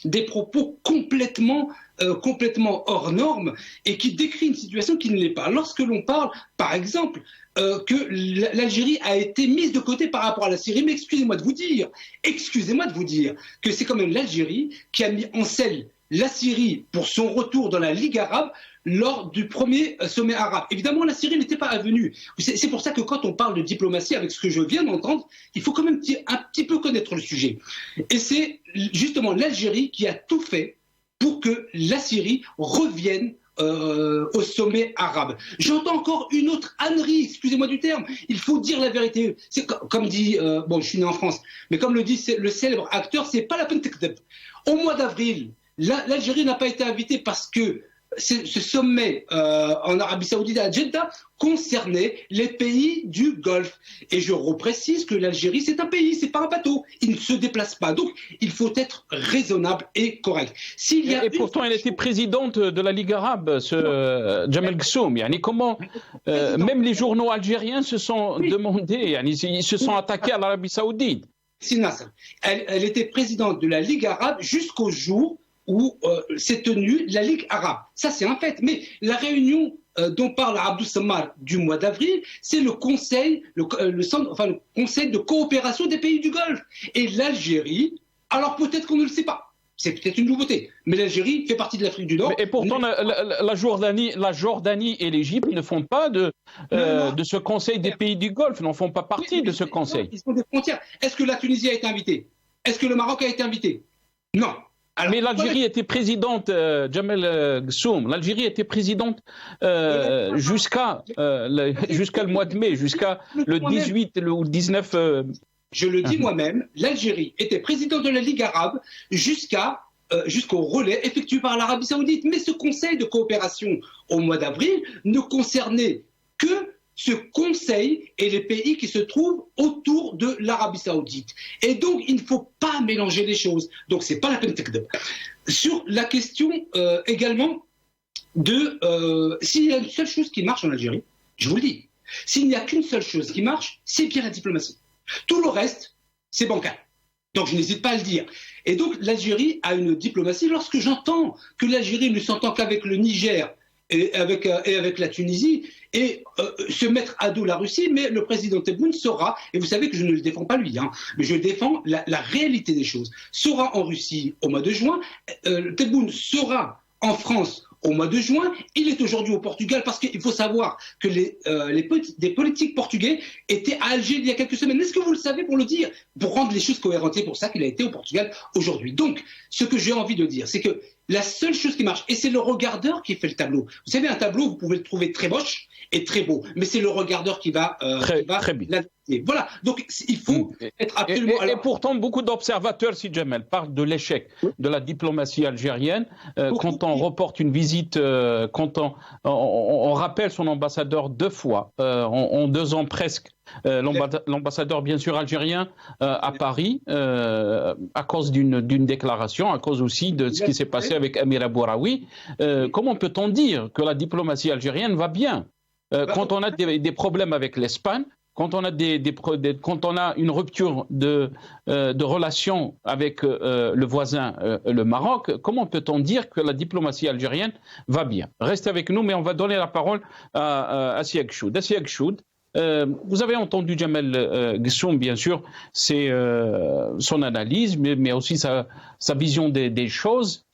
des propos complètement hors normes et qui décrivent une situation qui ne l'est pas. Lorsque l'on parle, par exemple, que l'Algérie a été mise de côté par rapport à la Syrie, mais excusez-moi de vous dire que c'est quand même l'Algérie qui a mis en selle la Syrie pour son retour dans la Ligue arabe lors du premier sommet arabe. Évidemment, la Syrie n'était pas avenue. C'est pour ça que quand on parle de diplomatie, avec ce que je viens d'entendre, il faut quand même un petit peu connaître le sujet. Et c'est justement l'Algérie qui a tout fait pour que la Syrie revienne au sommet arabe. J'entends encore une autre ânerie, excusez-moi du terme, il faut dire la vérité. C'est comme dit, bon, je suis né en France, mais comme le dit le célèbre acteur, c'est pas la peine de tekdeb. Au mois d'avril, l'Algérie n'a pas été invitée parce que ce sommet en Arabie Saoudite à Jeddah concernait les pays du Golfe. Et je reprécise que l'Algérie, c'est un pays, c'est pas un bateau. Il ne se déplace pas. Donc, il faut être raisonnable et correct. Et pourtant, elle était présidente de la Ligue arabe, Jamel Gessoum. Comment même les journaux algériens se sont demandés, ils se sont attaqués à l'Arabie Saoudite. Elle était présidente de la Ligue arabe jusqu'au jour où s'est tenue la Ligue arabe. Ça, c'est un fait. Mais la réunion dont parle Abdou Sammar du mois d'avril, c'est le conseil, le conseil de coopération des pays du Golfe. Et l'Algérie, alors peut-être qu'on ne le sait pas. C'est peut-être une nouveauté. Mais l'Algérie fait partie de l'Afrique du Nord. Et pourtant, la Jordanie et l'Égypte ne font pas de ce conseil des pays du Golfe, n'en font pas partie de ce conseil. Ils sont des frontières. Est-ce que la Tunisie a été invitée? Est-ce que le Maroc a été invité? Non. Alors, mais l'Algérie était présidente, Jamel Gessoum, l'Algérie était présidente jusqu'à le mois de mai, jusqu'à le 18 ou 19... Je le dis moi-même, l'Algérie était présidente de la Ligue arabe jusqu'au relais effectué par l'Arabie Saoudite. Mais ce conseil de coopération au mois d'avril ne concernait que ce conseil et les pays qui se trouvent autour de l'Arabie Saoudite. Et donc, il ne faut pas mélanger les choses. Donc, ce n'est pas la peine de tekdeb. Sur la question également de s'il y a une seule chose qui marche en Algérie, je vous le dis, s'il n'y a qu'une seule chose qui marche, c'est bien la diplomatie. Tout le reste, c'est bancal. Donc, je n'hésite pas à le dire. Et donc, l'Algérie a une diplomatie. Lorsque j'entends que l'Algérie ne s'entend qu'avec le Niger et avec la Tunisie et se mettre à dos la Russie, mais le président Tebboune sera, et vous savez que je ne le défends pas lui, mais je défends la réalité des choses, sera en Russie au mois de juin, Tebboune sera en France au mois de juin, il est aujourd'hui au Portugal parce qu'il faut savoir que des politiques portugais étaient à Alger il y a quelques semaines. Est-ce que vous le savez pour le dire, pour rendre les choses cohérentes? C'est pour ça qu'il a été au Portugal aujourd'hui. Donc, ce que j'ai envie de dire, c'est que la seule chose qui marche, et c'est le regardeur qui fait le tableau. Vous savez, un tableau, vous pouvez le trouver très moche et très beau, mais c'est le regardeur qui va très bien. Voilà, donc il faut être absolument... Et pourtant, beaucoup d'observateurs, si Jamel, parlent de l'échec de la diplomatie algérienne. Quand on reporte une visite, quand on rappelle son ambassadeur 2 fois, en 2 ans presque, l'ambassadeur bien sûr algérien à Paris, à cause d'une déclaration, à cause aussi de ce qui s'est passé avec Amir Abouraoui. Comment peut-on dire que la diplomatie algérienne va bien quand on a des problèmes avec l'Espagne, quand on a quand on a une rupture de relations avec le voisin, le Maroc, comment peut-on dire que la diplomatie algérienne va bien? Restez avec nous, mais on va donner la parole à Siag Choud. Siag Choud, vous avez entendu Jamel Ghessoum, bien sûr, c'est son analyse, mais aussi sa vision des choses.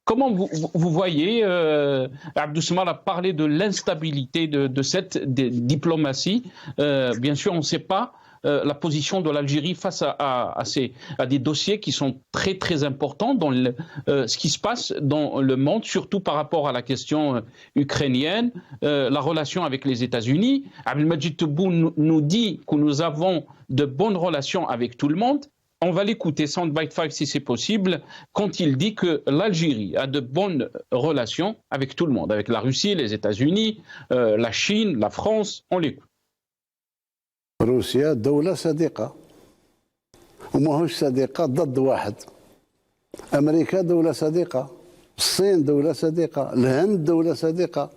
Comment vous voyez, Abdou Samar a parlé de l'instabilité de cette diplomatie. Bien sûr, on ne sait pas la position de l'Algérie face à des dossiers qui sont très très importants dans ce qui se passe dans le monde, surtout par rapport à la question ukrainienne, la relation avec les États-Unis. Abdelmadjid Tebboune nous dit que nous avons de bonnes relations avec tout le monde. On va l'écouter, Soundbite 5 si c'est possible, quand il dit que l'Algérie a de bonnes relations avec tout le monde, avec la Russie, les États-Unis, la Chine, la France. On l'écoute. روسيا دولة صديقة وماهوش صديقة ضد واحد. أمريكا دولة صديقة، الصين دولة صديقة، الهند دولة صديقة،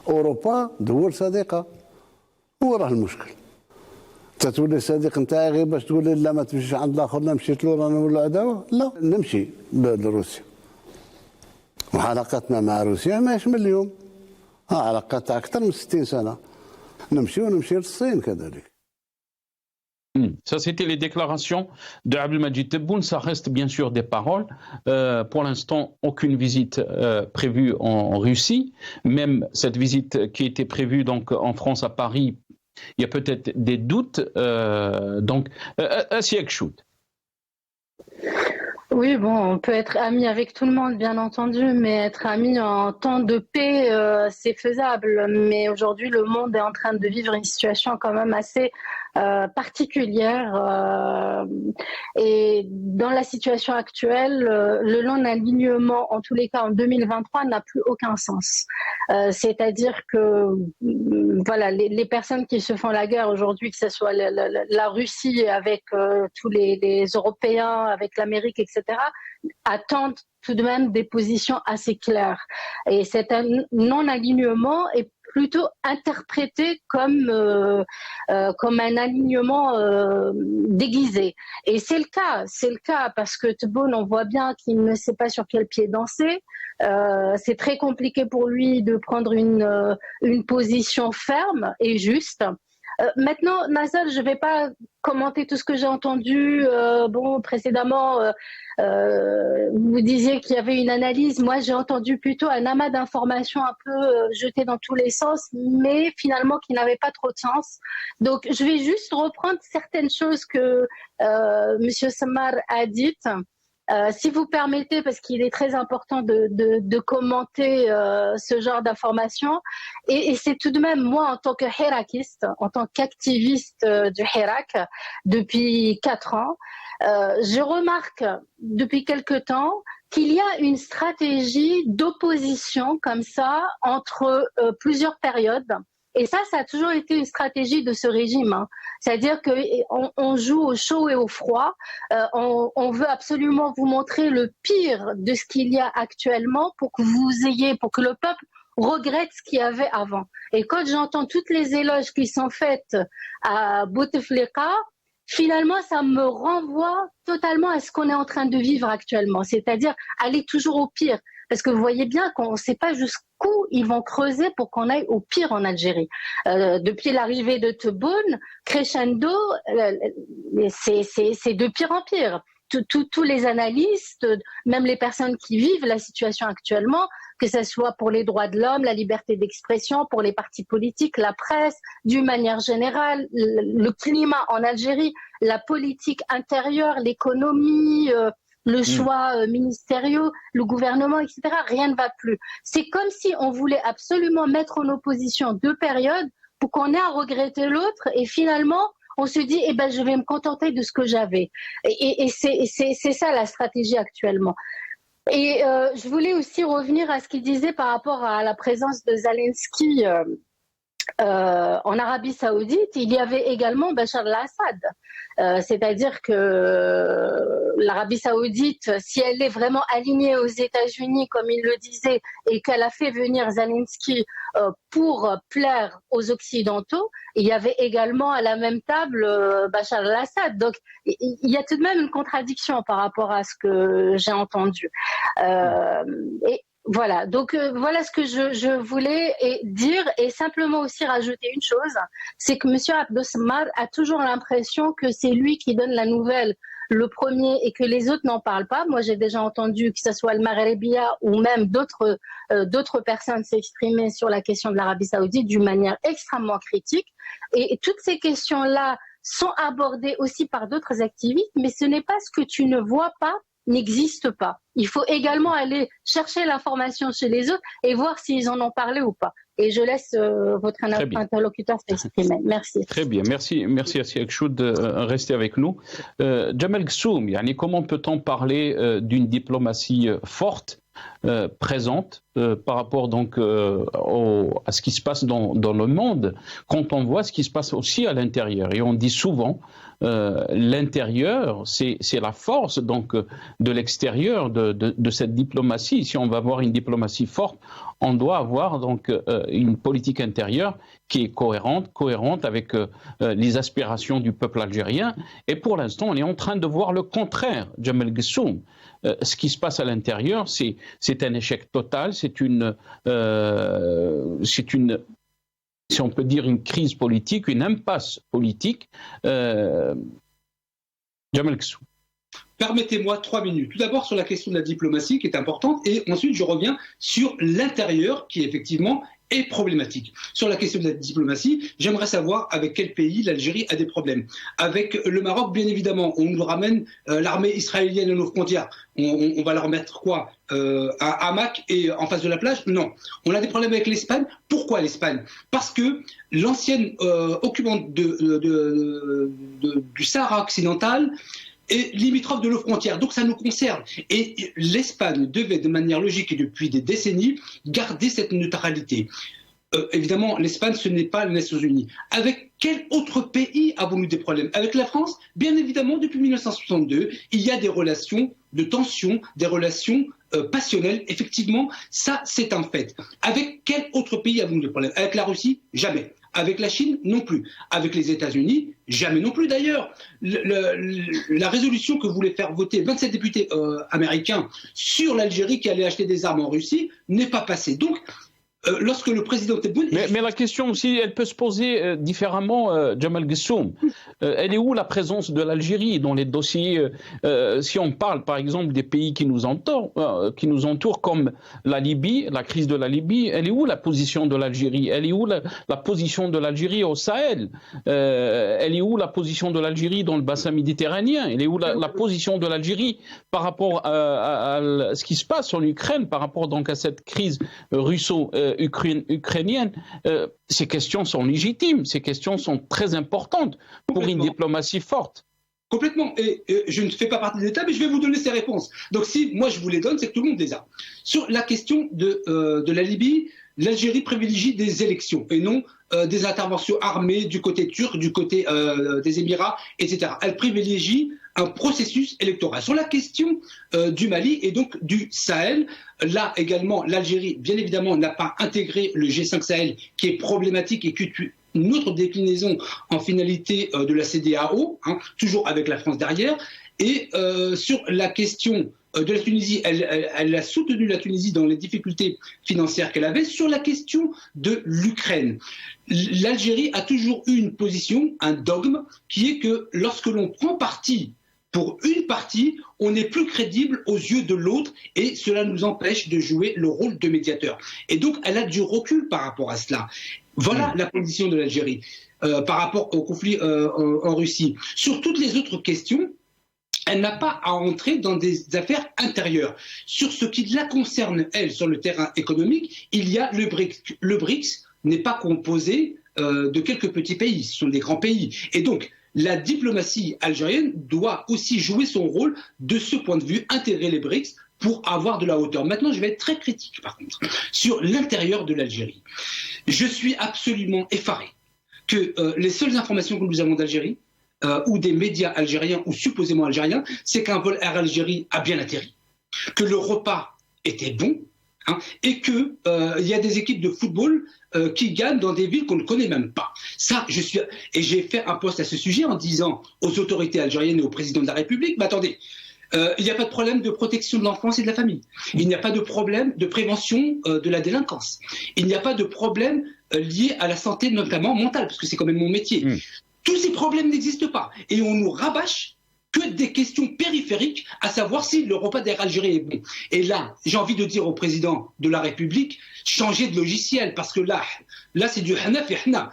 أوروبا دول صديقة. هو راه المشكل. تتولي صديق نتاعي غير باش تقول لي لا ما تمشيش عند الاخر، لا مشيت له رانا نولوا عداوه، لا نمشي لروسيا. وعلاقتنا مع روسيا ماهيش من اليوم، علاقتها اكثر من 60 سنه. نمشي للصين كذلك. Ça, c'était les déclarations de Abdelmadjid Tebboune. Ça reste bien sûr des paroles. Pour l'instant, aucune visite prévue en Russie. Même cette visite qui était prévue donc en France, à Paris, il y a peut-être des doutes. Donc, Siag Choud. Oui, bon, on peut être ami avec tout le monde, bien entendu, mais être ami en temps de paix, c'est faisable. Mais aujourd'hui, le monde est en train de vivre une situation quand même assez particulière. Et dans la situation actuelle, le non-alignement, en tous les cas en 2023, n'a plus aucun sens. C'est-à-dire que voilà, les personnes qui se font la guerre aujourd'hui, que ce soit la Russie avec tous les Européens, avec l'Amérique, etc., attendent tout de même des positions assez claires. Et cet non-alignement est plutôt interprété comme un alignement déguisé. Et c'est le cas parce que Tebboune, on voit bien qu'il ne sait pas sur quel pied danser. C'est très compliqué pour lui de prendre une position ferme et juste. Maintenant, Nassal, je ne vais pas commenter tout ce que j'ai entendu. Précédemment, vous disiez qu'il y avait une analyse. Moi, j'ai entendu plutôt un amas d'informations un peu jetées dans tous les sens, mais finalement qui n'avaient pas trop de sens. Donc, je vais juste reprendre certaines choses que M. Samar a dites. Si vous permettez, parce qu'il est très important de commenter ce genre d'informations, et c'est tout de même moi en tant que hirakiste, en tant qu'activiste du Hirak depuis 4 ans, je remarque depuis quelque temps qu'il y a une stratégie d'opposition comme ça entre plusieurs périodes. Et ça a toujours été une stratégie de ce régime. C'est-à-dire qu'on joue au chaud et au froid. On veut absolument vous montrer le pire de ce qu'il y a actuellement pour que le peuple regrette ce qu'il y avait avant. Et quand j'entends toutes les éloges qui sont faites à Bouteflika, finalement, ça me renvoie totalement à ce qu'on est en train de vivre actuellement. C'est-à-dire aller toujours au pire. parce que vous voyez bien qu'on ne sait pas jusqu'où ils vont creuser pour qu'on aille au pire en Algérie. Depuis l'arrivée de Tebboune, crescendo, c'est de pire en pire. Tous les analystes, même les personnes qui vivent la situation actuellement, que ce soit pour les droits de l'homme, la liberté d'expression, pour les partis politiques, la presse, d'une manière générale, le climat en Algérie, la politique intérieure, l'économie, le choix ministérieux, le gouvernement, etc., rien ne va plus. C'est comme si on voulait absolument mettre en opposition deux périodes pour qu'on ait à regretter l'autre et finalement, on se dit, eh ben, je vais me contenter de ce que j'avais. Et c'est ça la stratégie actuellement. Et je voulais aussi revenir à ce qu'il disait par rapport à la présence de Zelensky en Arabie Saoudite. Il y avait également Bachar al-Assad. C'est-à-dire que l'Arabie Saoudite, si elle est vraiment alignée aux États-Unis, comme il le disait, et qu'elle a fait venir Zelensky pour plaire aux Occidentaux, il y avait également à la même table Bachar al-Assad. Donc, il y a tout de même une contradiction par rapport à ce que j'ai entendu. Et voilà, donc voilà ce que je voulais dire et simplement aussi rajouter une chose, c'est que M. Abdel Samad a toujours l'impression que c'est lui qui donne la nouvelle le premier et que les autres n'en parlent pas. Moi, j'ai déjà entendu que ce soit le Maghrebia ou même d'autres personnes s'exprimer sur la question de l'Arabie Saoudite d'une manière extrêmement critique. Et toutes ces questions-là sont abordées aussi par d'autres activistes, mais ce n'est pas ce que tu ne vois pas n'existe pas. Il faut également aller chercher l'information chez les autres et voir s'ils en ont parlé ou pas. Et je laisse votre interlocuteur s'exprimer. Merci. Très bien. Merci Asiya Chou de rester avec nous. Jamel Ghssoum, comment peut-on parler d'une diplomatie forte, présente par rapport donc à ce qui se passe dans le monde, quand on voit ce qui se passe aussi à l'intérieur. Et on dit souvent l'intérieur, c'est la force donc de l'extérieur de cette diplomatie. Si on va avoir une diplomatie forte, on doit avoir donc une politique intérieure qui est cohérente avec les aspirations du peuple algérien. Et pour l'instant, on est en train de voir le contraire, Jamel Ghssoum. Ce qui se passe à l'intérieur, c'est un échec total, c'est une, si on peut dire, une crise politique, une impasse politique. Jamel Ghssoum. Permettez-moi 3 minutes. Tout d'abord sur la question de la diplomatie qui est importante et ensuite je reviens sur l'intérieur qui effectivement est problématique. Sur la question de la diplomatie, j'aimerais savoir avec quel pays l'Algérie a des problèmes. Avec le Maroc, bien évidemment, on nous ramène l'armée israélienne à nos frontières. On va leur mettre quoi, un hamac et en face de la plage? Non. On a des problèmes avec l'Espagne. Pourquoi l'Espagne? Parce que l'ancienne occupante du Sahara occidental est limitrophe de nos frontières, donc ça nous concerne. Et l'Espagne devait, de manière logique et depuis des décennies, garder cette neutralité. Évidemment, l'Espagne, ce n'est pas les Nations Unies. Avec quel autre pays avons-nous des problèmes? Avec la France? Bien évidemment, depuis 1962, il y a des relations de tension, des relations passionnelles. Effectivement, ça, c'est un fait. Avec quel autre pays avons-nous des problèmes? Avec la Russie? Jamais. Avec la Chine, non plus. Avec les États-Unis, jamais non plus d'ailleurs. La résolution que voulaient faire voter 27 députés américains sur l'Algérie qui allait acheter des armes en Russie n'est pas passée. Donc, lorsque le président Tebboune... Mais la question aussi, elle peut se poser différemment, Jamel Ghssoum. Elle est où la présence de l'Algérie dans les dossiers si on parle par exemple des pays qui nous entourent comme la Libye, la crise de la Libye, elle est où la position de l'Algérie? Elle est où la position de l'Algérie au Sahel? Elle est où la position de l'Algérie dans le bassin méditerranéen? Elle est où la position de l'Algérie par rapport à ce qui se passe en Ukraine, par rapport donc à cette crise russo-ukrainienne? Ces questions sont légitimes, ces questions sont très importantes pour une diplomatie forte. Complètement. Et je ne fais pas partie des États, mais je vais vous donner ces réponses. Donc si moi je vous les donne, c'est que tout le monde les a. Sur la question de la Libye, l'Algérie privilégie des élections et non des interventions armées du côté turc, du côté des Émirats, etc. Elle privilégie un processus électoral. Sur la question du Mali et donc du Sahel, là également, l'Algérie, bien évidemment, n'a pas intégré le G5 Sahel, qui est problématique et qui est une autre déclinaison en finalité de la CEDEAO, toujours avec la France derrière. Et sur la question de la Tunisie, elle a soutenu la Tunisie dans les difficultés financières qu'elle avait. Sur la question de l'Ukraine, l'Algérie a toujours eu une position, un dogme, qui est que lorsque l'on prend parti pour une partie, on n'est plus crédible aux yeux de l'autre et cela nous empêche de jouer le rôle de médiateur. Et donc, elle a du recul par rapport à cela. Voilà la position de l'Algérie par rapport au conflit en Russie. Sur toutes les autres questions, elle n'a pas à entrer dans des affaires intérieures. Sur ce qui la concerne, elle, sur le terrain économique, il y a le BRICS. Le BRICS n'est pas composé de quelques petits pays, ce sont des grands pays. Et donc, la diplomatie algérienne doit aussi jouer son rôle de ce point de vue, intégrer les BRICS pour avoir de la hauteur. Maintenant, je vais être très critique, par contre, sur l'intérieur de l'Algérie. Je suis absolument effaré que les seules informations que nous avons d'Algérie, ou des médias algériens ou supposément algériens, c'est qu'un vol Air Algérie a bien atterri, que le repas était bon, et qu'il y a des équipes de football qui gagnent dans des villes qu'on ne connaît même pas. Ça, et j'ai fait un post à ce sujet en disant aux autorités algériennes et au président de la République, mais attendez, il n'y a pas de problème de protection de l'enfance et de la famille. Il n'y a pas de problème de prévention de la délinquance. Il n'y a pas de problème lié à la santé, notamment mentale, parce que c'est quand même mon métier. Tous ces problèmes n'existent pas. Et on nous rabâche que des questions périphériques, à savoir si le repas d'Air Algérie est bon. Et là, j'ai envie de dire au président de la République, changez de logiciel, parce que là c'est du hana fi hana.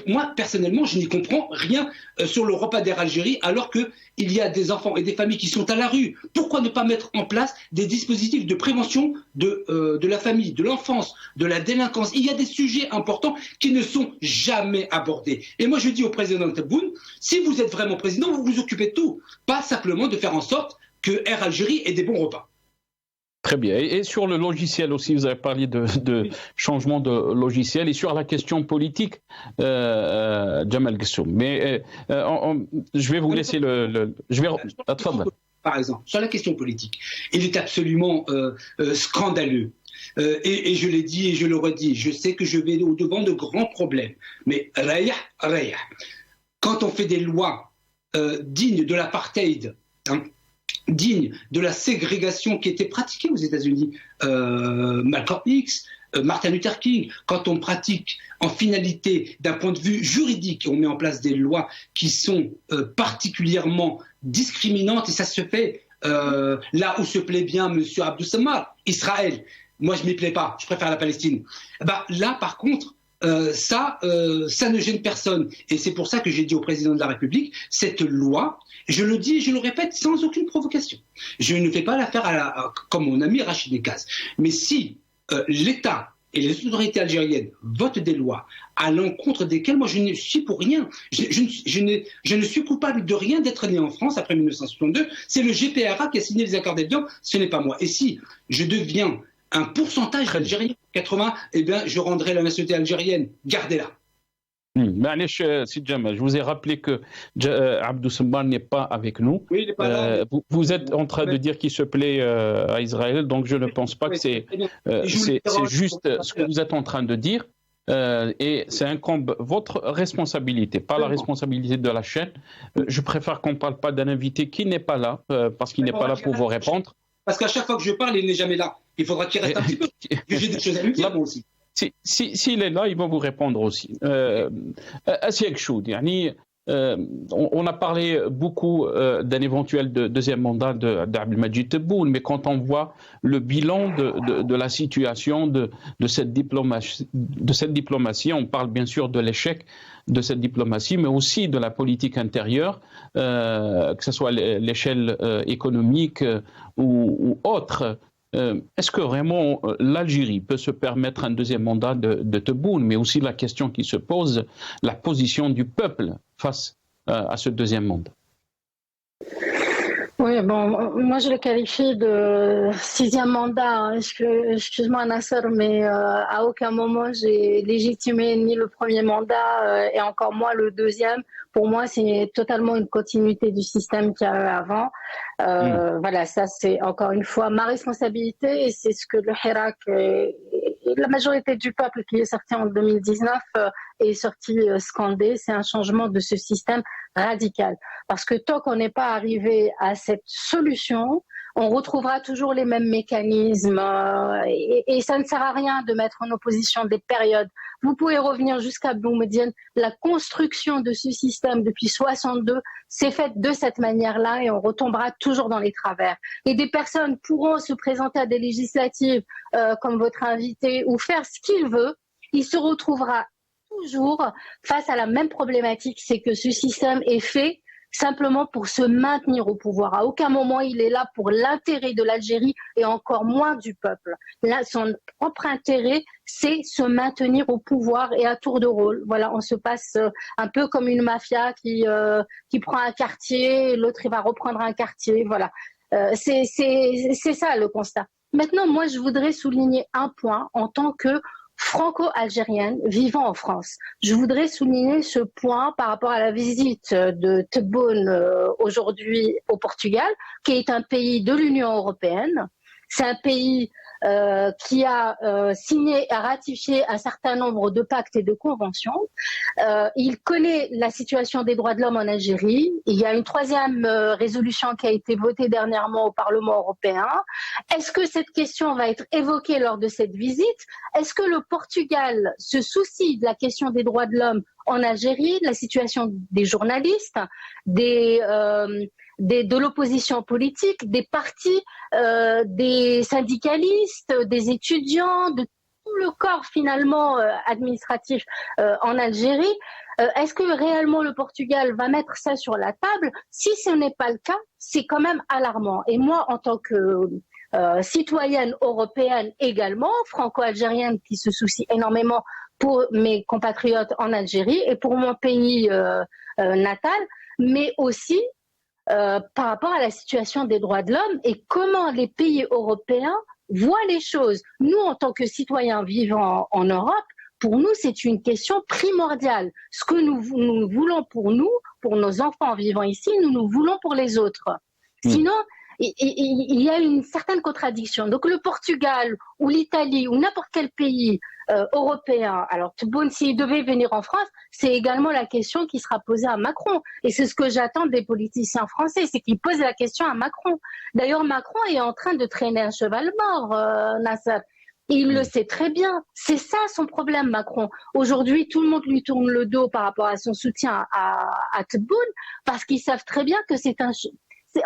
Moi, personnellement, je n'y comprends rien sur le repas d'Air Algérie, alors qu'il y a des enfants et des familles qui sont à la rue. Pourquoi ne pas mettre en place des dispositifs de prévention de la famille, de l'enfance, de la délinquance? Il y a des sujets importants qui ne sont jamais abordés. Et moi, je dis au président Tebboune, si vous êtes vraiment président, vous vous occupez de tout. Pas simplement de faire en sorte que Air Algérie ait des bons repas. Très bien. Et sur le logiciel aussi, vous avez parlé de changement de logiciel. Et sur la question politique, Jamal Gessoum. Mais je vais vous laisser Par exemple, sur la question politique, il est absolument scandaleux. Et je l'ai dit et je le redis, je sais que je vais au-devant de grands problèmes. Mais rayah. Quand on fait des lois dignes de l'apartheid, digne de la ségrégation qui était pratiquée aux États-Unis, Malcolm X, Martin Luther King, quand on pratique en finalité d'un point de vue juridique, on met en place des lois qui sont particulièrement discriminantes, et ça se fait là où se plaît bien M. Abdou Samar, Israël. Moi, je ne m'y plais pas, je préfère la Palestine. Là, par contre, ça ne gêne personne. Et c'est pour ça que j'ai dit au président de la République, cette loi, je le dis et je le répète sans aucune provocation. Je ne fais pas l'affaire comme mon ami Rachid Nekaz. Mais si l'État et les autorités algériennes votent des lois à l'encontre desquelles moi je ne suis pour rien, je ne suis coupable de rien d'être né en France après 1962, c'est le GPRA qui a signé les accords d'Évian, ce n'est pas moi. Et si je deviens un pourcentage algérien, 80, eh bien, je rendrai la nationalité algérienne. Gardez-la. Je vous ai rappelé que Abdou Samar n'est pas avec nous. Oui, il n'est pas là. Vous êtes en train de dire qu'il se plaît à Israël, donc je ne pense pas que c'est juste ce que vous êtes en train de dire. Et c'est incombe votre responsabilité, pas la responsabilité de la chaîne. Je préfère qu'on ne parle pas d'un invité qui n'est pas là, parce qu'il n'est pas là pour vous répondre. Parce qu'à chaque fois que je parle, il n'est jamais là. Il faudra qu'il reste un petit peu. J'ai des choses à lui dire, moi aussi. S'il est là, il va vous répondre aussi. Asiek Choud, on a parlé beaucoup d'un éventuel deuxième mandat d'Abdelmadjid Tebboune, mais quand on voit le bilan de la situation de cette diplomatie, on parle bien sûr de l'échec de cette diplomatie, mais aussi de la politique intérieure, que ce soit l'échelle économique ou autre. Est-ce que vraiment l'Algérie peut se permettre un deuxième mandat de Tebboune, mais aussi la question qui se pose, la position du peuple face à ce deuxième mandat? Oui, bon, moi je le qualifie de sixième mandat. Excuse-moi Nasser, mais à aucun moment j'ai légitimé ni le premier mandat et encore moins le deuxième. Pour moi, c'est totalement une continuité du système qu'il y a eu avant. Voilà, ça c'est encore une fois ma responsabilité et c'est ce que le Hirak et la majorité du peuple qui est sorti en 2019 est sorti scandé. C'est un changement de ce système radical. Parce que tant qu'on n'est pas arrivé à cette solution, on retrouvera toujours les mêmes mécanismes et ça ne sert à rien de mettre en opposition des périodes. Vous pouvez revenir jusqu'à Boumediene. La construction de ce système depuis 62 s'est faite de cette manière-là et on retombera toujours dans les travers. Et des personnes pourront se présenter à des législatives comme votre invité ou faire ce qu'il veut. Il se retrouvera toujours face à la même problématique, c'est que ce système est fait simplement pour se maintenir au pouvoir. À aucun moment il est là pour l'intérêt de l'Algérie et encore moins du peuple. Là, son propre intérêt, c'est se maintenir au pouvoir et à tour de rôle. Voilà, on se passe un peu comme une mafia qui prend un quartier, l'autre il va reprendre un quartier. Voilà, c'est ça le constat. Maintenant, moi, je voudrais souligner un point en tant que franco-algérienne vivant en France. Je voudrais souligner ce point par rapport à la visite de Tebboune aujourd'hui au Portugal, qui est un pays de l'Union européenne. C'est un pays qui a signé et ratifié un certain nombre de pactes et de conventions. Il connaît la situation des droits de l'homme en Algérie. Il y a une troisième résolution qui a été votée dernièrement au Parlement européen. Est-ce que cette question va être évoquée lors de cette visite? Est-ce que le Portugal se soucie de la question des droits de l'homme en Algérie, de la situation des journalistes, de l'opposition politique, des partis, des syndicalistes, des étudiants, de tout le corps finalement administratif en Algérie? Est-ce que réellement le Portugal va mettre ça sur la table? Si ce n'est pas le cas, c'est quand même alarmant. Et moi, en tant que citoyenne européenne également, franco-algérienne qui se soucie énormément pour mes compatriotes en Algérie et pour mon pays natal, mais aussi par rapport à la situation des droits de l'homme et comment les pays européens voient les choses. Nous, en tant que citoyens vivant en Europe, pour nous, c'est une question primordiale. Ce que nous voulons pour nous, pour nos enfants vivant ici, nous voulons pour les autres. Sinon, il y a une certaine contradiction. Donc le Portugal ou l'Italie ou n'importe quel pays européen, alors Tebboune, s'il devait venir en France, c'est également la question qui sera posée à Macron. Et c'est ce que j'attends des politiciens français, c'est qu'ils posent la question à Macron. D'ailleurs, Macron est en train de traîner un cheval mort, Nasser. Et il le sait très bien. C'est ça son problème, Macron. Aujourd'hui, tout le monde lui tourne le dos par rapport à son soutien à Tebboune parce qu'ils savent très bien que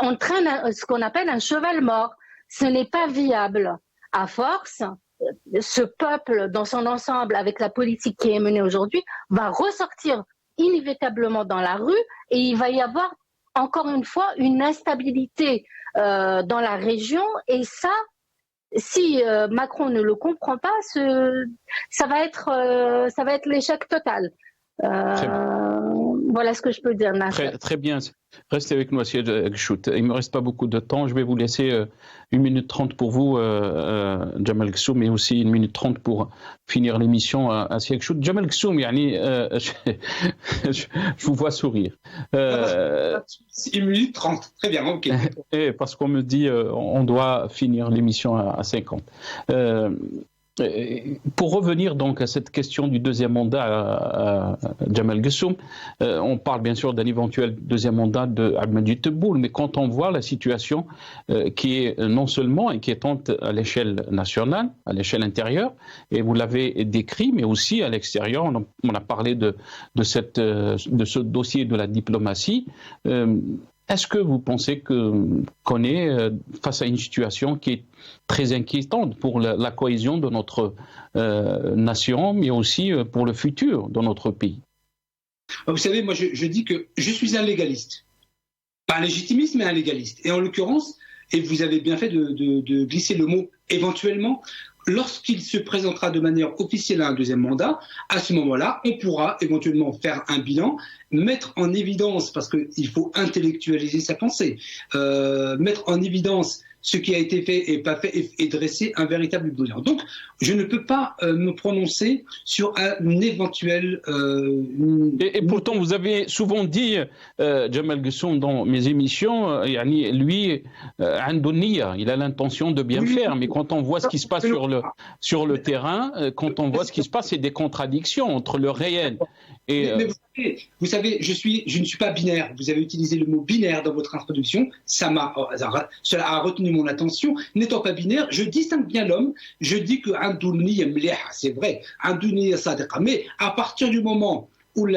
on traîne ce qu'on appelle un cheval mort. Ce n'est pas viable. À force, ce peuple dans son ensemble, avec la politique qui est menée aujourd'hui, va ressortir inévitablement dans la rue et il va y avoir encore une fois une instabilité dans la région. Et ça, si Macron ne le comprend pas, ça va être l'échec total. Voilà ce que je peux dire, Nasser. Très bien. Restez avec nous, Assied Ghchout. Il ne me reste pas beaucoup de temps. Je vais vous laisser 1 minute 30 pour vous, Jamal Ghchout, mais aussi 1 minute 30 pour finir l'émission, Assied Ghchout. Jamal Ghchout, je vous vois sourire. 1 minute 30, très bien, ok. Parce qu'on me dit on doit finir l'émission à 50. Pour revenir donc à cette question du deuxième mandat à Jamal Ghchout, on parle bien sûr d'un éventuel deuxième mandat de Ahmadou Tebboune, mais quand on voit la situation qui est non seulement inquiétante à l'échelle nationale, à l'échelle intérieure, et vous l'avez décrit, mais aussi à l'extérieur, on a parlé de ce dossier de la diplomatie. Est-ce que vous pensez qu'on est face à une situation qui est très inquiétante pour la cohésion de notre nation, mais aussi pour le futur de notre pays? Vous savez, moi je dis que je suis un légaliste. Pas un légitimiste, mais un légaliste. Et en l'occurrence, et vous avez bien fait de glisser le mot « éventuellement », lorsqu'il se présentera de manière officielle à un deuxième mandat, à ce moment-là, on pourra éventuellement faire un bilan, mettre en évidence, parce qu'il faut intellectualiser sa pensée, mettre en évidence ce qui a été fait et pas fait et dresser un véritable bilan. Donc, je ne peux pas me prononcer sur un éventuel... Et pourtant, vous avez souvent dit, Jamal Ghchout, dans mes émissions, lui, il a l'intention de bien faire, mais quand on voit ce qui se passe sur le terrain, quand on voit ce qui se passe, c'est des contradictions entre le réel Mais vous savez, je ne suis pas binaire. Vous avez utilisé le mot binaire dans votre introduction. Cela a retenu mon attention. N'étant pas binaire, je distingue bien l'homme. Je dis que c'est vrai, mais à partir du moment où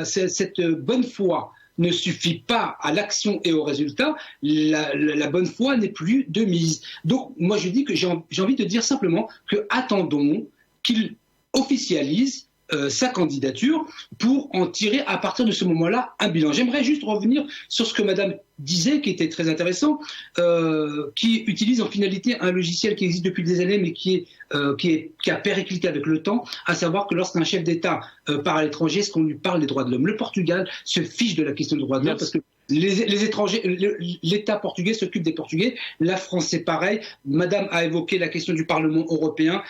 cette bonne foi ne suffit pas à l'action et au résultat, la bonne foi n'est plus de mise. Donc, moi, je dis que j'ai envie de dire simplement que attendons qu'il officialise sa candidature pour en tirer à partir de ce moment-là un bilan. J'aimerais juste revenir sur ce que Madame disait, qui était très intéressant, qui utilise en finalité un logiciel qui existe depuis des années, mais qui a périclité avec le temps, à savoir que lorsqu'un chef d'État part à l'étranger, est-ce qu'on lui parle des droits de l'homme? Le Portugal se fiche de la question des droits de l'homme parce que les étrangers, l'État portugais s'occupe des Portugais. La France, c'est pareil. Madame a évoqué la question du Parlement européen,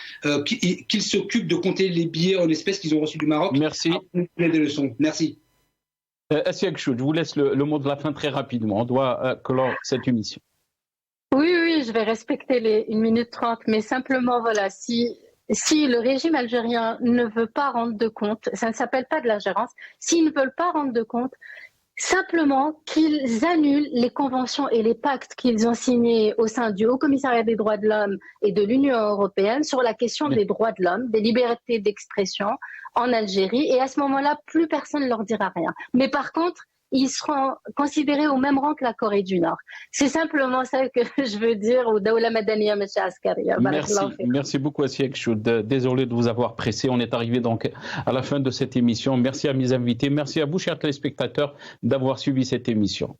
qu'il s'occupe de compter les billets en espèces qu'ils ont reçus du Maroc. Merci. Des leçons. Merci. Assia Gchoud, je vous laisse le mot de la fin très rapidement. On doit clore cette émission. Oui, je vais respecter les 1 minute 30, mais simplement, voilà, si le régime algérien ne veut pas rendre de compte, ça ne s'appelle pas de l'ingérence, s'ils ne veulent pas rendre de compte, simplement qu'ils annulent les conventions et les pactes qu'ils ont signés au sein du Haut-Commissariat des droits de l'homme et de l'Union européenne sur la question des droits de l'homme, des libertés d'expression en Algérie. Et à ce moment-là, plus personne ne leur dira rien. Mais par contre, ils seront considérés au même rang que la Corée du Nord. C'est simplement ça que je veux dire au Daoula Madaniya Macha Askaria. Merci beaucoup Assia Gchoud. Désolé de vous avoir pressé. On est arrivé donc à la fin de cette émission. Merci à mes invités. Merci à vous, chers téléspectateurs, d'avoir suivi cette émission.